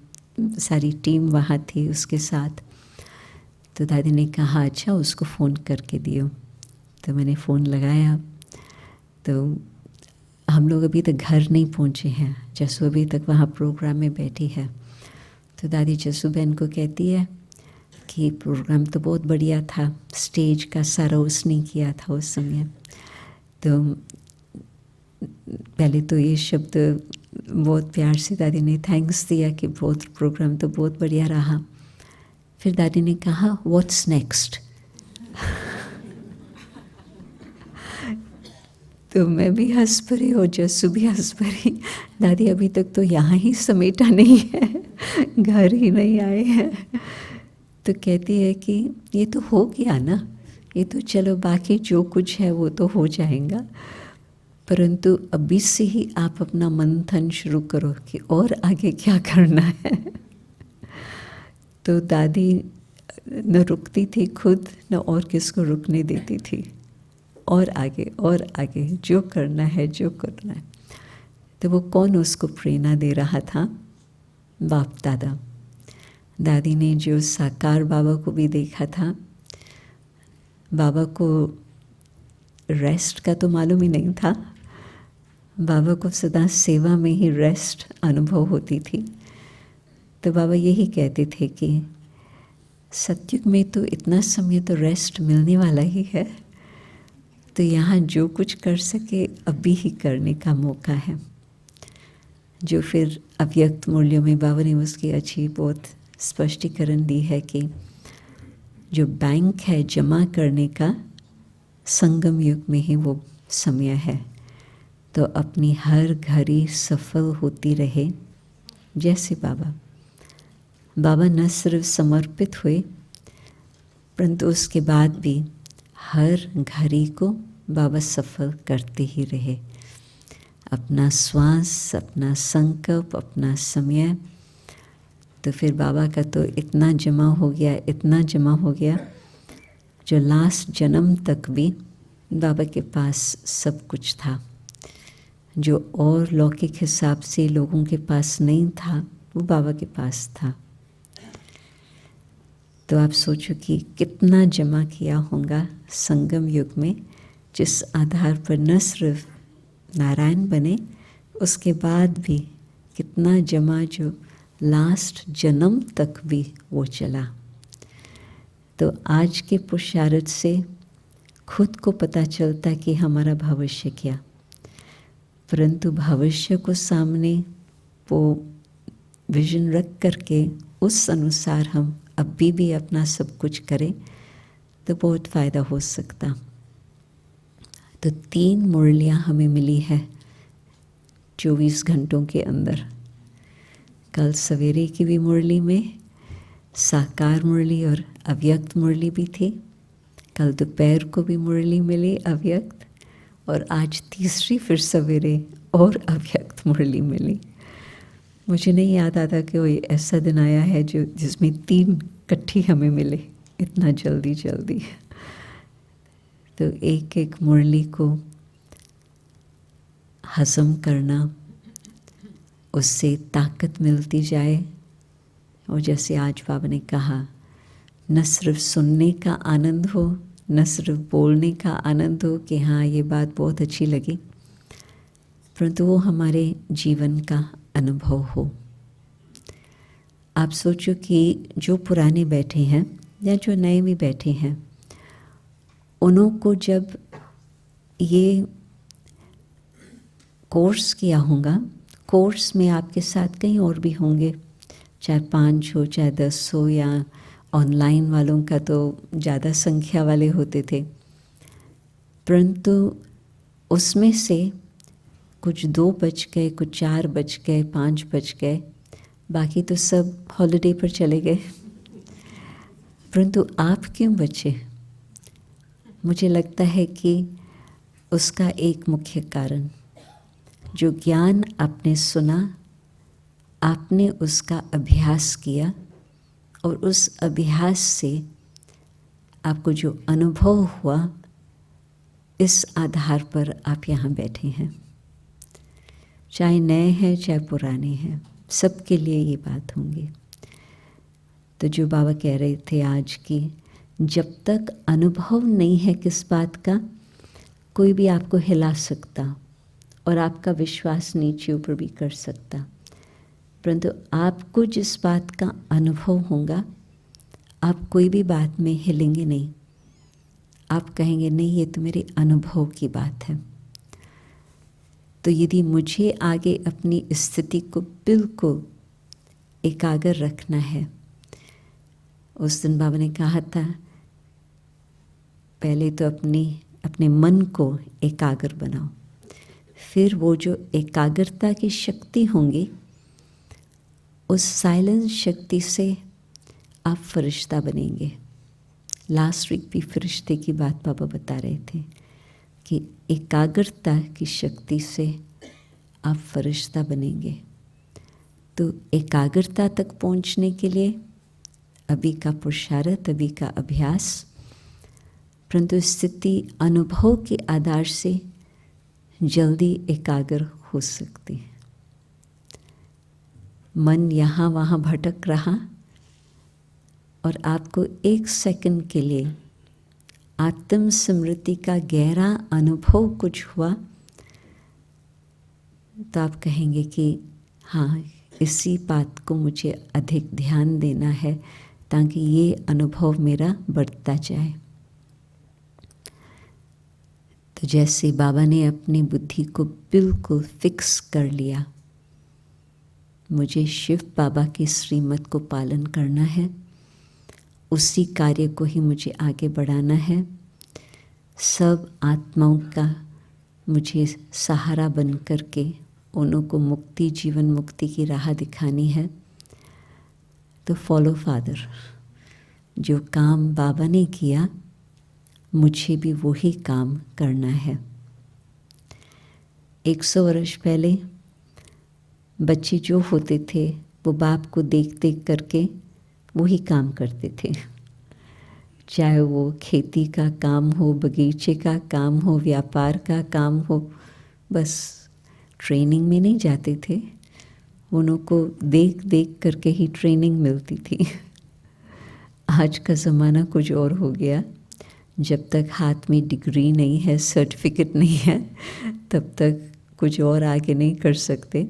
सारी टीम वहाँ थी उसके साथ। तो दादी ने कहा अच्छा उसको फ़ोन करके दियो। तो मैंने फ़ोन लगाया, तो हम लोग अभी तक घर नहीं पहुँचे हैं, जसू अभी तक वहाँ प्रोग्राम में बैठी है। तो दादी जसू बहन को कहती है कि प्रोग्राम तो बहुत बढ़िया था, स्टेज का सारा उसने किया था उस समय। तो पहले तो ये शब्द बहुत प्यार से दादी ने थैंक्स दिया कि बहुत प्रोग्राम तो बहुत बढ़िया रहा। फिर दादी ने कहा व्हाट्स नेक्स्ट? तो मैं भी हंस पड़ी और जस्सू भी हंस पड़ी। दादी अभी तक तो यहाँ ही समेटा नहीं है, घर ही नहीं आए हैं। तो कहती है कि ये तो हो गया ना, ये तो चलो बाकी जो कुछ है वो तो हो जाएगा, परंतु अभी से ही आप अपना मंथन शुरू करो कि और आगे क्या करना है। तो दादी न रुकती थी खुद, न और किसको रुकने देती थी, और आगे जो करना है जो करना है। तो वो कौन उसको प्रेरणा दे रहा था? बाप दादा। दादी ने जो साकार बाबा को भी देखा था, बाबा को रेस्ट का तो मालूम ही नहीं था, बाबा को सदा सेवा में ही रेस्ट अनुभव होती थी। तो बाबा यही कहते थे कि सतयुग में तो इतना समय तो रेस्ट मिलने वाला ही है, तो यहाँ जो कुछ कर सके अभी ही करने का मौका है। जो फिर अव्यक्त मूल्यों में बाबा ने उसकी अच्छी बहुत स्पष्टीकरण दी है कि जो बैंक है जमा करने का, संगम युग में ही वो समय है। तो अपनी हर घड़ी सफल होती रहे। जैसे बाबा न सिर्फ समर्पित हुए, परंतु उसके बाद भी हर घड़ी को बाबा सफल करते ही रहे। अपना श्वास, अपना संकल्प, अपना समय। तो फिर बाबा का तो इतना जमा हो गया, जो लास्ट जन्म तक भी बाबा के पास सब कुछ था। जो और लौकिक हिसाब से लोगों के पास नहीं था, वो बाबा के पास था। तो आप सोचो कि कितना जमा किया होगा संगम युग में, जिस आधार पर न सिर्फ नारायण बने, उसके बाद भी कितना जमा जो लास्ट जन्म तक भी वो चला। तो आज के पुरुषार्थ से खुद को पता चलता कि हमारा भविष्य क्या, परंतु भविष्य को सामने वो विजन रख करके उस अनुसार हम अभी भी अपना सब कुछ करें तो बहुत फ़ायदा हो सकता। तो 3 मुरलियाँ हमें मिली है 24 घंटों के अंदर। कल सवेरे की भी मुरली में साकार मुरली और अव्यक्त मुरली भी थी। कल दोपहर को भी मुरली मिली अव्यक्त, और आज तीसरी फिर सवेरे और अव्यक्त मुरली मिली। मुझे नहीं याद आता कि कोई ऐसा दिन आया है जो जिसमें 3 इकट्ठी हमें मिले इतना जल्दी जल्दी। तो एक एक मुरली को हज़म करना, उससे ताकत मिलती जाए। और जैसे आज बाबा ने कहा, न सिर्फ सुनने का आनंद हो, न सिर्फ बोलने का आनंद हो कि हाँ ये बात बहुत अच्छी लगी, परंतु वो हमारे जीवन का अनुभव हो। आप सोचो कि जो पुराने बैठे हैं या जो नए भी बैठे हैं, उन्हों को जब ये कोर्स किया होगा, कोर्स में आपके साथ कहीं और भी होंगे, चाहे 5 हो चाहे 10 हो, या ऑनलाइन वालों का तो ज़्यादा संख्या वाले होते थे, परंतु उसमें से कुछ 2 बज गए, कुछ 4 बज गए, 5 बज गए, बाकी तो सब हॉलिडे पर चले गए। परंतु आप क्यों बचे? मुझे लगता है कि उसका एक मुख्य कारण, जो ज्ञान आपने सुना, आपने उसका अभ्यास किया, और उस अभ्यास से आपको जो अनुभव हुआ, इस आधार पर आप यहाँ बैठे हैं। चाहे नए हैं चाहे पुराने हैं, सबके लिए ये बात होंगी। तो जो बाबा कह रहे थे आज की, जब तक अनुभव नहीं है किस बात का, कोई भी आपको हिला सकता और आपका विश्वास नीचे ऊपर भी कर सकता, परंतु आपको जिस बात का अनुभव होगा, आप कोई भी बात में हिलेंगे नहीं। आप कहेंगे नहीं, ये तो मेरे अनुभव की बात है। तो यदि मुझे आगे अपनी स्थिति को बिल्कुल एकाग्र रखना है, उस दिन बाबा ने कहा था, पहले तो अपने मन को एकाग्र बनाओ, फिर वो जो एकाग्रता की शक्ति होंगी, उस साइलेंस शक्ति से आप फरिश्ता बनेंगे। लास्ट वीक भी फरिश्ते की बात बाबा बता रहे थे कि एकाग्रता की शक्ति से आप फरिश्ता बनेंगे। तो एकाग्रता तक पहुंचने के लिए अभी का पुरुषार्थ, अभी का अभ्यास, परंतु स्थिति अनुभव के आधार से जल्दी एकाग्र हो सकती है। मन यहाँ वहाँ भटक रहा और आपको 1 सेकंड के लिए आत्म स्मृति का गहरा अनुभव कुछ हुआ, तो आप कहेंगे कि हाँ, इसी बात को मुझे अधिक ध्यान देना है ताकि ये अनुभव मेरा बढ़ता जाए। तो जैसे बाबा ने अपनी बुद्धि को बिल्कुल फिक्स कर लिया, मुझे शिव बाबा की श्रीमत को पालन करना है, उसी कार्य को ही मुझे आगे बढ़ाना है, सब आत्माओं का मुझे सहारा बन कर के उन्हों को मुक्ति, जीवन मुक्ति की राह दिखानी है। तो फॉलो फादर, जो काम बाबा ने किया, मुझे भी वही काम करना है। 100 वर्ष पहले बच्चे जो होते थे, वो बाप को देख देख करके वही काम करते थे, चाहे वो खेती का काम हो, बगीचे का काम हो, व्यापार का काम हो, बस ट्रेनिंग में नहीं जाते थे, उनको देख देख करके ही ट्रेनिंग मिलती थी। आज का ज़माना कुछ और हो गया, जब तक हाथ में डिग्री नहीं है, सर्टिफिकेट नहीं है, तब तक कुछ और आगे नहीं कर सकते।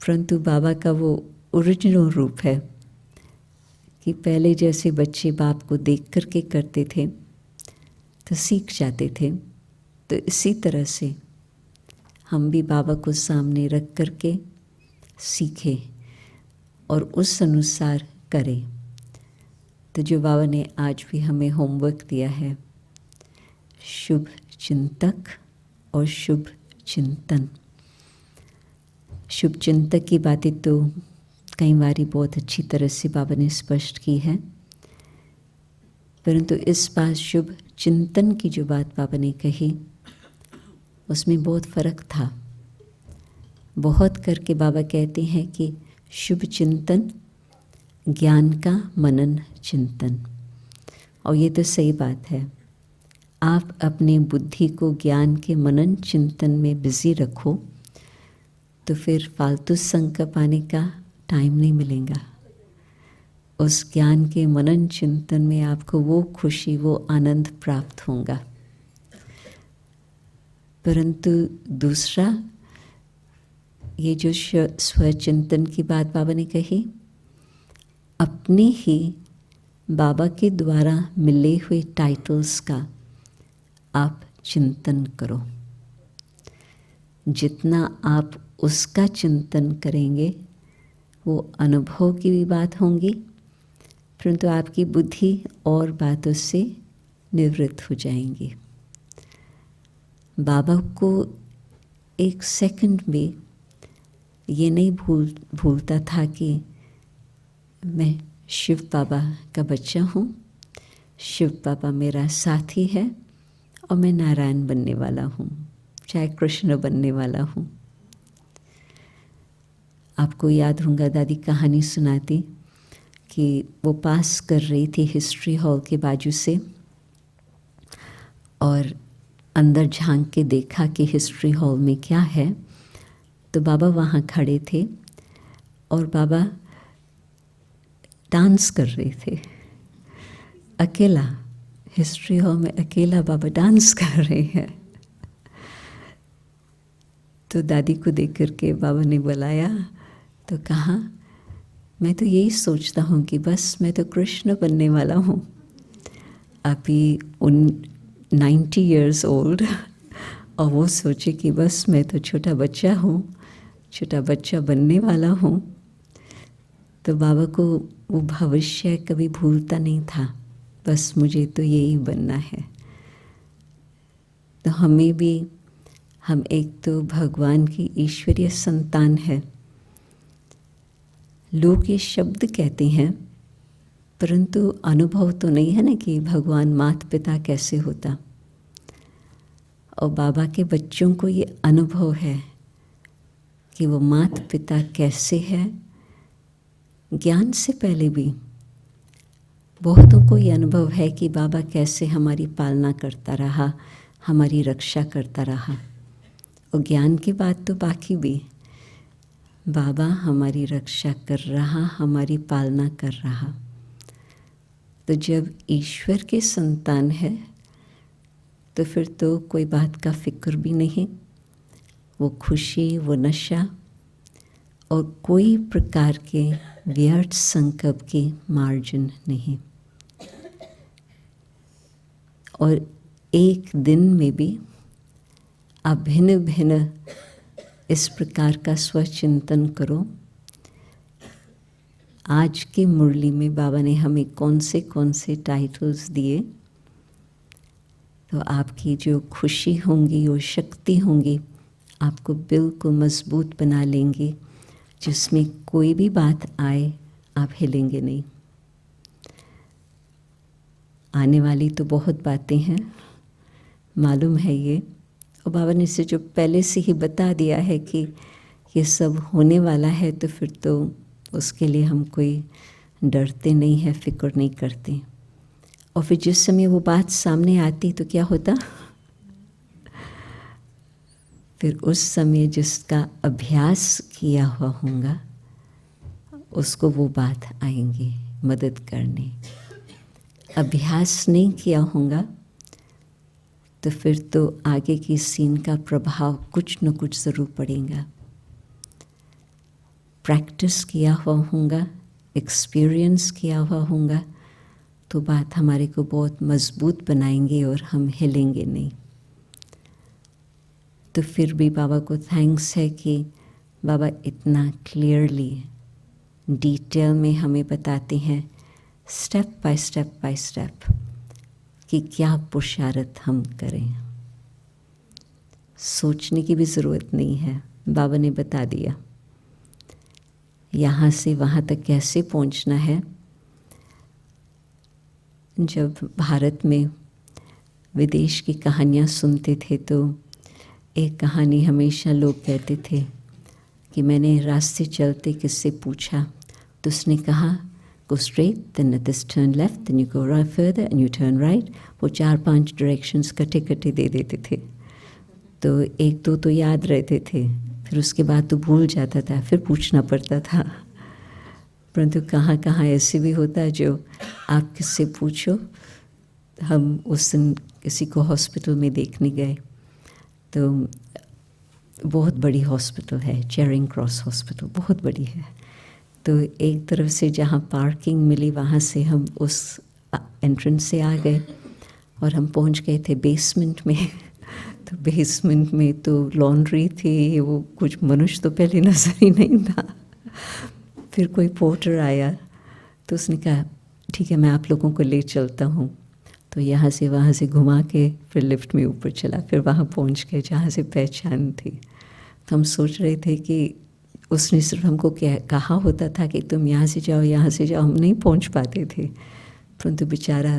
परंतु बाबा का वो ओरिजिनल रूप है कि पहले जैसे बच्चे बाप को देख करके करते थे तो सीख जाते थे, तो इसी तरह से हम भी बाबा को सामने रख करके सीखें और उस अनुसार करें। तो जो बाबा ने आज भी हमें होमवर्क दिया है, शुभ चिंतक और शुभ चिंतन। शुभ चिंतक की बातें तो कई बारी बहुत अच्छी तरह से बाबा ने स्पष्ट की है, परंतु इस बार शुभ चिंतन की जो बात बाबा ने कही उसमें बहुत फ़र्क था। बहुत करके बाबा कहते हैं कि शुभ चिंतन ज्ञान का मनन चिंतन, और ये तो सही बात है। आप अपने बुद्धि को ज्ञान के मनन चिंतन में बिज़ी रखो तो फिर फालतू संकल्प आने का टाइम नहीं मिलेगा। उस ज्ञान के मनन चिंतन में आपको वो खुशी, वो आनंद प्राप्त होगा। परंतु दूसरा, ये जो स्वचिंतन की बात बाबा ने कही, अपने ही बाबा के द्वारा मिले हुए टाइटल्स का आप चिंतन करो। जितना आप उसका चिंतन करेंगे वो अनुभव की भी बात होंगी, परंतु आपकी बुद्धि और बातों से निवृत्त हो जाएंगी। बाबा को एक सेकंड में ये नहीं भूलता था कि मैं शिव बाबा का बच्चा हूँ, शिव बाबा मेरा साथी है और मैं नारायण बनने वाला हूँ, चाहे कृष्ण बनने वाला हूँ। आपको याद होगा दादी कहानी सुनाती कि वो पास कर रही थी हिस्ट्री हॉल के बाजू से और अंदर झांक के देखा कि हिस्ट्री हॉल में क्या है, तो बाबा वहाँ खड़े थे और बाबा डांस कर रहे थे अकेला। हिस्ट्री हॉल में अकेला बाबा डांस कर रहे हैं। तो दादी को देख करके बाबा ने बुलाया तो कहा, मैं तो यही सोचता हूँ कि बस मैं तो कृष्ण बनने वाला हूँ। अभी 90 years old और वो सोचे कि बस मैं तो छोटा बच्चा हूँ, छोटा बच्चा बनने वाला हूँ। तो बाबा को वो भविष्य कभी भूलता नहीं था, बस मुझे तो यही बनना है। तो हमें भी, हम एक तो भगवान की ईश्वरीय संतान है। लोग ये शब्द कहते हैं परंतु अनुभव तो नहीं है ना कि भगवान माता पिता कैसे होता। और बाबा के बच्चों को ये अनुभव है कि वो माता पिता कैसे है। ज्ञान से पहले भी बहुतों को ये अनुभव है कि बाबा कैसे हमारी पालना करता रहा, हमारी रक्षा करता रहा। और ज्ञान की बात तो बाकी भी, बाबा हमारी रक्षा कर रहा, हमारी पालना कर रहा। तो जब ईश्वर के संतान है तो फिर तो कोई बात का फिक्र भी नहीं, वो खुशी, वो नशा और कोई प्रकार के व्यर्थ संकल्प की मार्जिन नहीं। और एक दिन में भी आप भिन्न भिन्न इस प्रकार का स्वचिंतन करो। आज की मुरली में बाबा ने हमें कौन से टाइटल्स दिए, तो आपकी जो खुशी होंगी, वो शक्ति होंगी, आपको बिल्कुल मजबूत बना लेंगे, जिसमें कोई भी बात आए आप हिलेंगे नहीं। आने वाली तो बहुत बातें हैं, मालूम है ये, और बाबा ने इसे जो पहले से ही बता दिया है कि ये सब होने वाला है, तो फिर तो उसके लिए हम कोई डरते नहीं है, फिक्र नहीं करते। और फिर जिस समय वो बात सामने आती तो क्या होता, फिर उस समय जिसका अभ्यास किया हुआ होगा उसको वो बात आएंगी मदद करने। अभ्यास नहीं किया होगा तो फिर तो आगे की सीन का प्रभाव कुछ न कुछ ज़रूर पड़ेगा। प्रैक्टिस किया हुआ होगा, एक्सपीरियंस किया हुआ होगा, तो बात हमारे को बहुत मजबूत बनाएंगे और हम हिलेंगे नहीं। तो फिर भी बाबा को थैंक्स है कि बाबा इतना क्लियरली डिटेल में हमें बताते हैं स्टेप बाय स्टेप कि क्या पुरुषार्थ हम करें। सोचने की भी ज़रूरत नहीं है, बाबा ने बता दिया। यहाँ से वहाँ तक कैसे पहुँचना है। जब भारत में विदेश की कहानियाँ सुनते थे तो एक कहानी हमेशा लोग कहते थे कि मैंने रास्ते चलते किससे पूछा तो उसने कहा go straight, then this turn left, then you go right further and you turn right। वो 4-5 डायरेक्शंस कटे दे देते थे, तो एक दो तो याद रहते थे, फिर उसके बाद तो भूल जाता था, फिर पूछना पड़ता था। परंतु कहाँ कहाँ ऐसे भी होता है जो आप किससे पूछो। हम उस दिन किसी को हॉस्पिटल में देखने गए, तो बहुत बड़ी हॉस्पिटल है, चेरिंग क्रॉस हॉस्पिटल, बहुत बड़ी है। तो एक तरफ से जहाँ पार्किंग मिली वहाँ से हम उस एंट्रेंस से आ गए और हम पहुँच गए थे बेसमेंट में। तो बेसमेंट में तो लॉन्ड्री थी, वो कुछ मनुष्य तो पहले नज़र ही नहीं था। फिर कोई पोर्टर आया तो उसने कहा ठीक है मैं आप लोगों को ले चलता हूँ। तो यहाँ से वहाँ से घुमा के फिर लिफ्ट में ऊपर चला, फिर वहाँ पहुँच गए जहाँ से पहचान थी। तो हम सोच रहे थे कि उसने सिर्फ हमको कहा होता था कि तुम यहाँ से जाओ, हम नहीं पहुँच पाते थे। परंतु बेचारा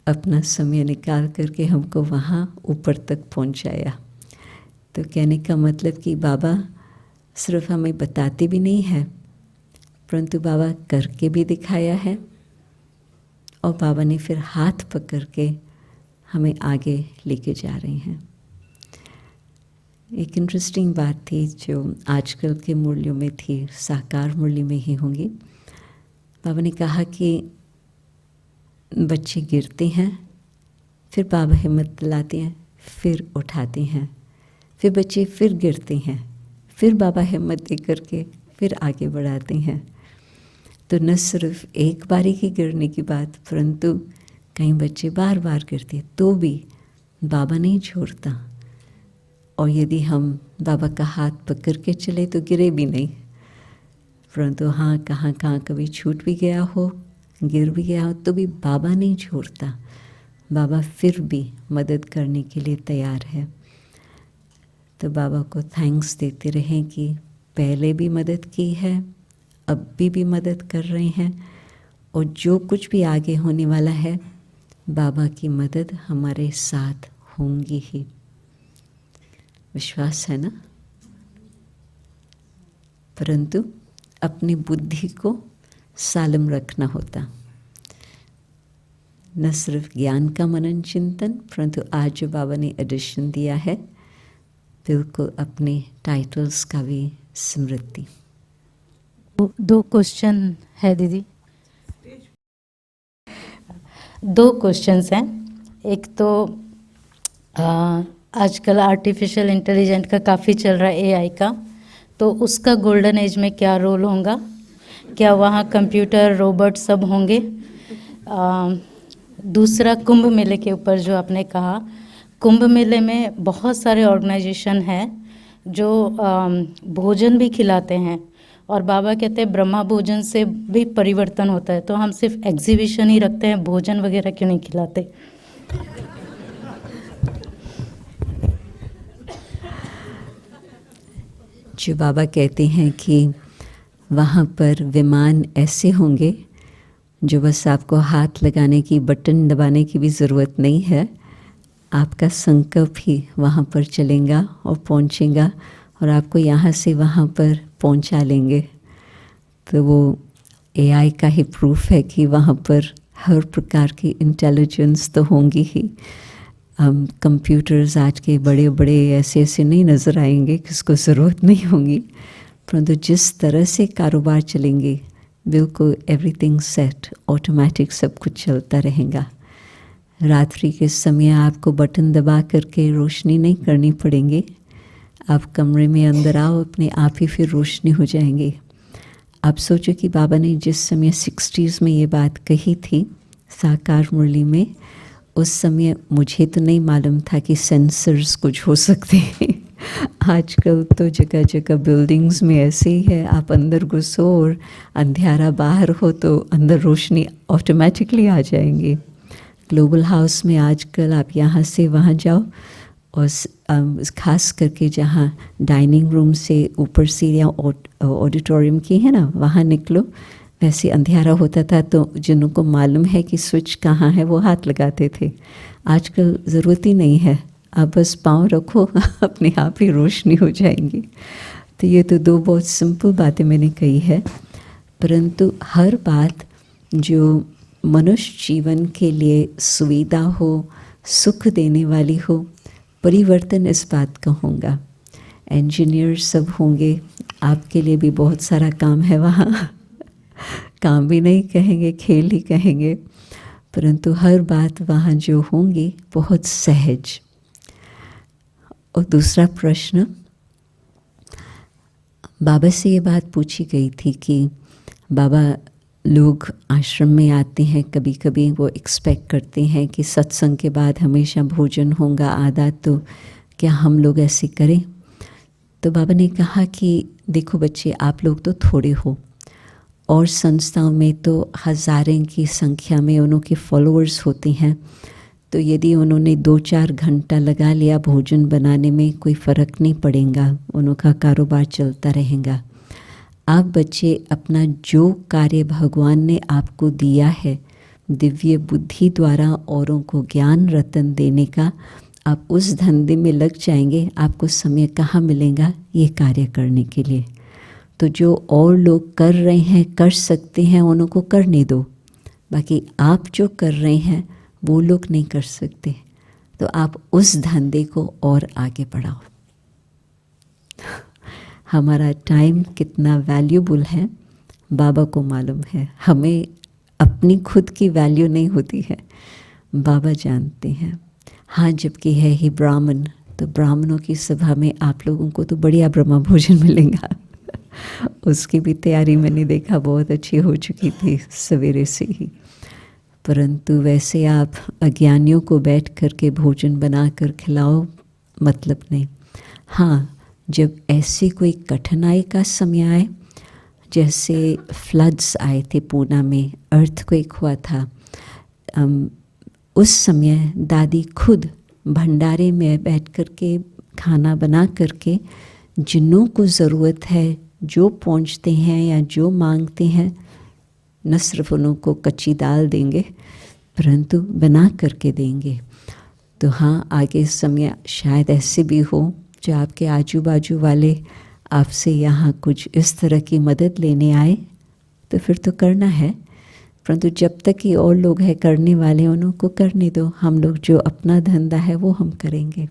अपना समय निकाल करके हमको वहाँ ऊपर तक पहुँचाया। तो कहने का मतलब कि बाबा सिर्फ हमें बताते भी नहीं है, परंतु बाबा करके भी दिखाया है, और बाबा ने फिर हाथ पकड़ के हमें आगे लेके जा रहे हैं। एक इंटरेस्टिंग बात थी जो आजकल के मूल्यों में थी, साकार मूल्य में ही होंगी। बाबा ने कहा कि बच्चे गिरते हैं, फिर बाबा हिम्मत दिलाते हैं, फिर उठाते हैं, फिर बच्चे फिर गिरते हैं, फिर बाबा हिम्मत दे करके फिर आगे बढ़ाते हैं। तो न सिर्फ एक बारी की गिरने की बात, परंतु कई बच्चे बार बार गिरते तो भी बाबा नहीं छोड़ता। और यदि हम बाबा का हाथ पकड़ के चले तो गिरे भी नहीं, परंतु हाँ कहाँ कहाँ कभी छूट भी गया हो, गिर भी गया हो, तो भी बाबा नहीं छोड़ता। बाबा फिर भी मदद करने के लिए तैयार है। तो बाबा को थैंक्स देते रहें कि पहले भी मदद की है, अब भी मदद कर रहे हैं, और जो कुछ भी आगे होने वाला है बाबा की मदद हमारे साथ होंगी ही। विश्वास है ना? परंतु अपनी बुद्धि को सालम रखना होता। न सिर्फ ज्ञान का मनन चिंतन, परंतु आज जो बाबा ने एडिशन दिया है बिल्कुल अपने टाइटल्स का भी स्मृति। दो क्वेश्चन है दीदी, दो क्वेश्चंस हैं। एक तो आजकल आर्टिफिशियल इंटेलिजेंट का काफ़ी चल रहा है, एआई का, तो उसका गोल्डन एज में क्या रोल होगा? क्या वहाँ कंप्यूटर रोबोट सब होंगे? दूसरा कुंभ मेले के ऊपर जो आपने कहा, कुंभ मेले में बहुत सारे ऑर्गेनाइजेशन हैं जो भोजन भी खिलाते हैं, और बाबा कहते हैं ब्रह्मा भोजन से भी परिवर्तन होता है, तो हम सिर्फ एग्जीबिशन ही रखते हैं, भोजन वगैरह क्यों नहीं खिलाते? जो बाबा कहते हैं कि वहाँ पर विमान ऐसे होंगे जो बस आपको हाथ लगाने की, बटन दबाने की भी ज़रूरत नहीं है, आपका संकल्प ही वहाँ पर चलेगा और पहुँचेगा, और आपको यहाँ से वहाँ पर पहुँचा लेंगे। तो वो एआई का ही प्रूफ है कि वहाँ पर हर प्रकार की इंटेलिजेंस तो होंगी ही। कंप्यूटर्स आज के बड़े बड़े ऐसे नहीं नज़र आएंगे, किसको ज़रूरत नहीं होगी, परंतु जिस तरह से कारोबार चलेंगे बिल्कुल एवरीथिंग सेट, ऑटोमेटिक सब कुछ चलता रहेगा। रात्रि के समय आपको बटन दबा करके रोशनी नहीं करनी पड़ेंगे, आप कमरे में अंदर आओ, अपने आप ही फिर रोशनी हो जाएंगे। आप सोचो कि बाबा ने जिस समय 60s में ये बात कही थी साकार मुरली में, उस समय मुझे तो नहीं मालूम था कि सेंसर्स कुछ हो सकते हैं। आजकल तो जगह जगह बिल्डिंग्स में ऐसे ही है, आप अंदर घुसो और अंधेरा बाहर हो तो अंदर रोशनी ऑटोमेटिकली आ जाएंगी। ग्लोबल हाउस में आजकल आप यहाँ से वहाँ जाओ और ख़ास करके जहाँ डाइनिंग रूम से ऊपर सीढ़ियाँ ऑडिटोरियम की है ना, वहाँ निकलो, वैसे अंधेरा होता था तो जिनको मालूम है कि स्विच कहाँ है वो हाथ लगाते थे। आजकल ज़रूरत ही नहीं है, आप बस पाँव रखो अपने आप ही रोशनी हो जाएंगी। तो ये तो दो बहुत सिंपल बातें मैंने कही है, परंतु हर बात जो मनुष्य जीवन के लिए सुविधा हो, सुख देने वाली हो, परिवर्तन इस बात का होगा। इंजीनियर सब होंगे, आपके लिए भी बहुत सारा काम है वहाँ काम भी नहीं कहेंगे, खेल ही कहेंगे, परंतु हर बात वहाँ जो होंगी बहुत सहज। और दूसरा प्रश्न, बाबा से ये बात पूछी गई थी कि बाबा लोग आश्रम में आते हैं, कभी कभी वो एक्सपेक्ट करते हैं कि सत्संग के बाद हमेशा भोजन होगा आधा, तो क्या हम लोग ऐसे करें? तो बाबा ने कहा कि देखो बच्चे, आप लोग तो थोड़े हो और संस्थाओं में तो हज़ारों की संख्या में उनके फॉलोअर्स होते हैं, तो यदि उन्होंने 2-4 घंटा लगा लिया भोजन बनाने में कोई फ़र्क नहीं पड़ेगा, उनका कारोबार चलता रहेगा। आप बच्चे अपना जो कार्य भगवान ने आपको दिया है दिव्य बुद्धि द्वारा औरों को ज्ञान रतन देने का, आप उस धंधे में लग जाएंगे, आपको समय कहाँ मिलेगा ये कार्य करने के लिए। तो जो और लोग कर रहे हैं, कर सकते हैं, उनको करने दो, बाकी आप जो कर रहे हैं वो लोग नहीं कर सकते, तो आप उस धंधे को और आगे बढ़ाओ। हमारा टाइम कितना वैल्यूबल है बाबा को मालूम है, हमें अपनी खुद की वैल्यू नहीं होती है, बाबा जानते हैं। हाँ, जबकि है ही ब्राह्मण, तो ब्राह्मणों की सभा में आप लोगों को तो बढ़िया ब्रह्मा भोजन मिलेगा उसकी भी तैयारी मैंने देखा बहुत अच्छी हो चुकी थी सवेरे से ही, परंतु वैसे आप अज्ञानियों को बैठ कर के भोजन बना कर खिलाओ, मतलब नहीं। हाँ, जब ऐसी कोई कठिनाई का समय आए, जैसे फ्लड्स आए थे पूना में, अर्थक्वेक हुआ था, उस समय दादी खुद भंडारे में बैठ कर के खाना बना करके जिन्हों को ज़रूरत है, जो पहुँचते हैं या जो मांगते हैं, न सिर्फ उनको कच्ची दाल देंगे परंतु बना करके देंगे। तो हाँ, आगे समय शायद ऐसे भी हो जो आपके आजू बाजू वाले आपसे यहाँ कुछ इस तरह की मदद लेने आए, तो फिर तो करना है, परंतु जब तक कि और लोग हैं करने वाले, उनको करने दो। हम लोग जो अपना धंधा है वो हम करेंगे।